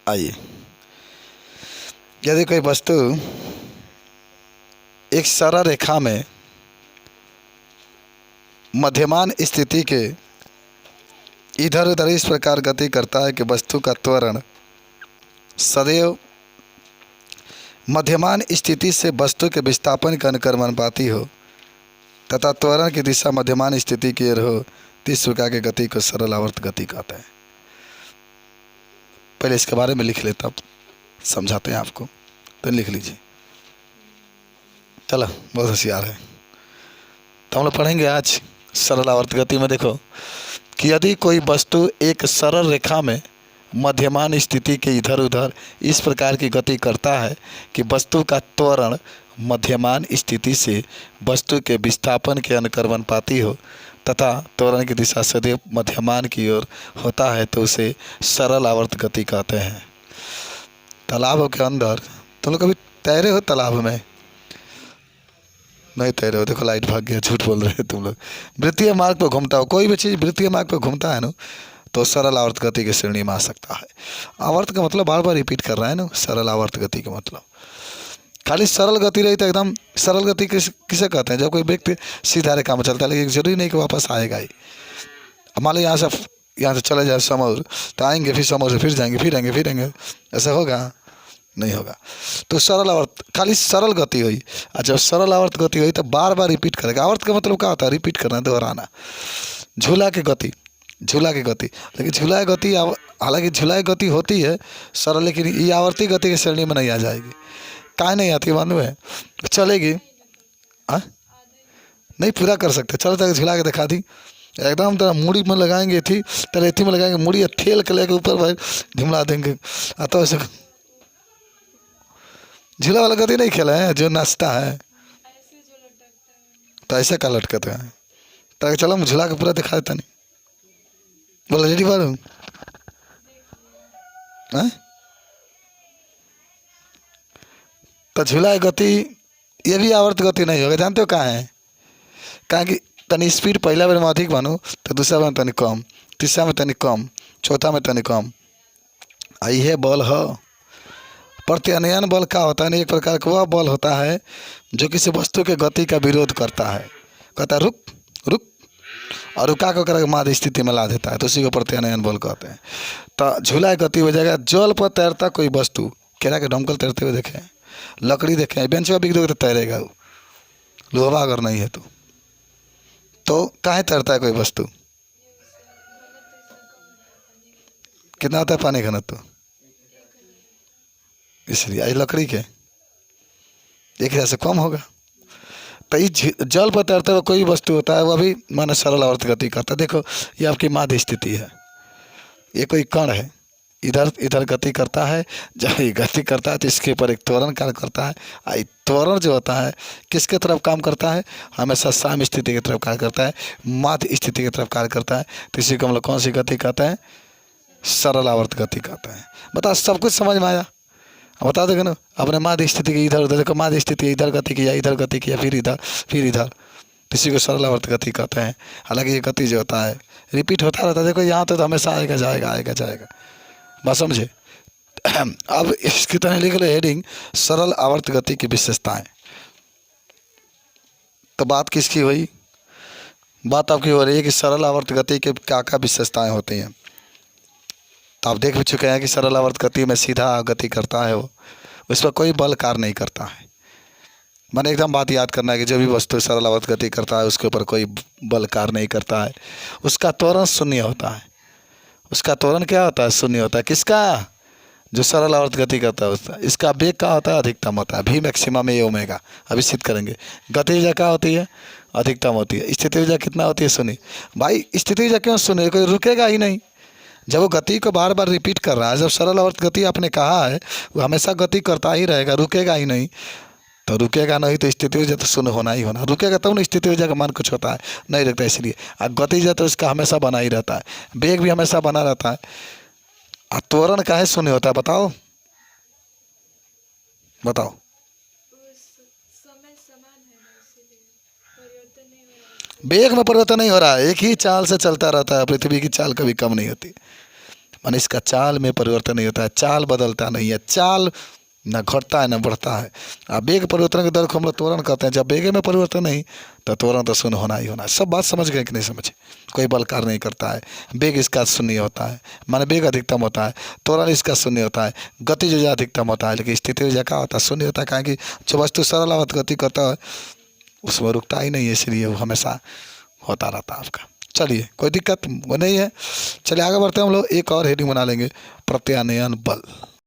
आइए, यदि कोई वस्तु एक सरल रेखा में मध्यमान स्थिति के इधर उधर इस प्रकार गति करता है कि वस्तु का त्वरण सदैव मध्यमान स्थिति से वस्तु के विस्थापन के अनुक्रमानुपाती हो तथा त्वरण की दिशा मध्यमान स्थिति की ओर हो, तो इस प्रकार की गति को सरल आवर्त गति कहते हैं। पहले इसके बारे में लिख लेता, समझाते हैं आपको, तो लिख लीजिए। चलो, बहुत होशियार है। तो हम लोग पढ़ेंगे आज सरल आवर्त गति में। देखो कि यदि कोई वस्तु एक सरल रेखा में मध्यमान स्थिति के इधर उधर इस प्रकार की गति करता है कि वस्तु का त्वरण मध्यमान स्थिति से वस्तु के विस्थापन के अनुक्रमानुपाती हो तथा त्वरण की दिशा सदैव मध्यमान की ओर होता है, तो उसे सरल आवर्त गति कहते हैं। तालाब के अंदर तुम लोग कभी तैरे हो? तालाब में नहीं तैरे हो? देखो लाइट भाग गया, झूठ बोल रहे हो तुम लोग। वृत्तीय मार्ग पर घूमता हो, कोई भी चीज़ वृत्तीय मार्ग पर घूमता है ना, तो सरल आवर्त गति की श्रेणी में आ सकता है। आवर्त का मतलब बार बार रिपीट कर रहा है ना, सरल आवर्त गति का मतलब। खाली सरल गति रही तो एकदम सरल गति किसे कहते हैं? जब कोई व्यक्ति सीधा रेखा में चलता है, लेकिन जरूरी नहीं कि वापस आएगा ही। मान लो यहाँ से चले जाए समुद्र, तो आएंगे फिर समुद्र फिर जाएंगे फिर आएंगे फिर आएंगे, ऐसा होगा? नहीं होगा। तो सरल आवर्त खाली सरल गति हुई। जब सरल आवर्त गति हुई तो बार बार रिपीट करेगा। आवर्त का मतलब क्या होता है? रिपीट करना, दोहराना। झूला की गति, लेकिन झूला की गति हालांकि झूला की गति होती है सरल, लेकिन ये आवर्ती गति की श्रेणी में नहीं आ जाएगी। काहे नहीं आती? मालूम है? चलेगी नहीं पूरा कर सकते। चलो तक झूला के दिखा दी, एकदम तरह मूड़ी में लगाएंगे थी, तलेथी में लगाएंगे, मूड़ी ठेल के लेके ऊपर भाई ढिमला देंगे। तो ऐसे झूला वाला गति नहीं खेला है जो नाचता है, तो ऐसे का लटकते हैं। तो चलो हम झूला के पूरा दिखा देता नहीं। बोलो रेडी बारू? तो झूला की गति ये भी आवर्त गति नहीं होगा। जानते हो कहाँ है? कहाँ कि तनी स्पीड पहला बार में अधिक बनू, तो दूसरा बार में तनी कम, तीसरा में तनी कम, चौथा में तनी कम। यह बल है। प्रत्यानयन बल क्या होता है? एक प्रकार का वह बल होता है जो किसी वस्तु के गति का विरोध करता है। कहता है रुक रुक, और रुका को करके माध्य स्थिति में ला देता है, तो उसी को प्रत्यानयन बल कहते हैं। तो झूला गति हो जाएगा। जल पर तैरता कोई वस्तु, केरा के डमकल तैरते हुए देखें, लकड़ी देखें, बेंच पर बिक दोगे तो तैरेगा वो, लोहा अगर नहीं है तो काहे तैरता है कोई वस्तु? कितना होता है पानी घनत्व? इसलिए आज लकड़ी के एक हिसाब से कम होगा। तो इस जल पर तैरते हुए कोई वस्तु होता है, वह भी माने सरल आवर्त गति करता है। देखो ये आपकी माध्य स्थिति है, ये कोई कण है, इधर इधर गति करता है। जब ये गति करता है तो इसके ऊपर एक त्वरण कार्य करता है। त्वरण जो होता है किसके तरफ काम करता है? हमेशा साम स्थिति की तरफ कार्य करता है, माध्य स्थिति की तरफ कार्य करता है। तो इसी को हम लोग कौन सी गति कहते हैं? सरल आवर्त गति कहते हैं। बता, सब कुछ समझ में आया? बता देगा ना। अपने माध्य स्थिति की इधर उधर देखो, माध्य स्थिति इधर गति किया, इधर गति किया, फिर इधर, इसी को सरल आवर्त गति कहते हैं। हालांकि ये गति जो होता है रिपीट होता रहता है। देखो यहाँ तो हमेशा आएगा जाएगा। बस समझे? अब इसकी तरह लिख लो हेडिंग, सरल आवर्त गति की विशेषताएं। तो बात किसकी हुई? बात आपकी हो रही है कि सरल आवर्त गति के क्या क्या विशेषताएं होती हैं। तो आप देख भी चुके हैं कि सरल आवर्त गति में सीधा गति करता है वो, उस पर कोई बल कार्य नहीं करता है। मैंने एकदम बात याद करना है कि जो भी वस्तु सरल आवर्त गति करता है उसके ऊपर कोई बल कार्य नहीं करता है। उसका त्वरण शून्य होता है। उसका त्वरण क्या होता है? शून्य होता है। किसका? जो सरल आवर्त गति करता है उसका। इसका वेग क्या होता है? अधिकतम होता है। भी मैक्सिमम ए ओमेगा। अभी सिद्ध करेंगे। गति ऊर्जा क्या होती है? अधिकतम होती है। स्थिति ऊर्जा कितना होती है? शून्य। भाई स्थिति ऊर्जा क्यों शून्य? कोई रुकेगा ही नहीं। जब वो गति को बार बार रिपीट कर रहा है, जब सरल आवर्त गति आपने कहा है वो हमेशा गति करता ही रहेगा, रुकेगा ही नहीं। तो रुकेगा नहीं तो स्थिति ऊर्जा तो शून्य होना ही होना। रुकेगा तब ना स्थिति ऊर्जा का मान कुछ होता है, नहीं रुकता। इसलिए गति ऊर्जा तो इसका हमेशा बना ही रहता है, वेग भी हमेशा बना रहता है। त्वरण का है शून्य होता है? बताओ वेग में परिवर्तन नहीं हो रहा है, एक ही चाल से चलता रहता है। पृथ्वी की चाल कभी कम नहीं होती। माने इसका चाल में परिवर्तन नहीं होता है, चाल बदलता नहीं है, चाल न घटता है न बढ़ता है। अब वेग परिवर्तन के दर को हम लोग त्वरण कहते हैं। जब वेग में परिवर्तन नहीं तो त्वरण तो शून्य होना ही होना है। सब बात समझ गए कि नहीं समझे? कोई बल कार्य नहीं करता है, वेग इसका शून्य होता है, माने वेग अधिकतम होता है, त्वरण इसका शून्य होता है, गतिज ऊर्जा अधिकतम होता है, लेकिन स्थिति ऊर्जा क्या होता है? शून्य होता है। कहें कि जो वस्तु सरल आवर्त गति करता है उसमें रुकता ही नहीं है, इसलिए वो हमेशा होता रहता है आपका। चलिए, कोई दिक्कत वो नहीं है। चलिए आगे बढ़ते हैं हम लोग। एक और हेडिंग बना लेंगे, प्रत्यानयन बल।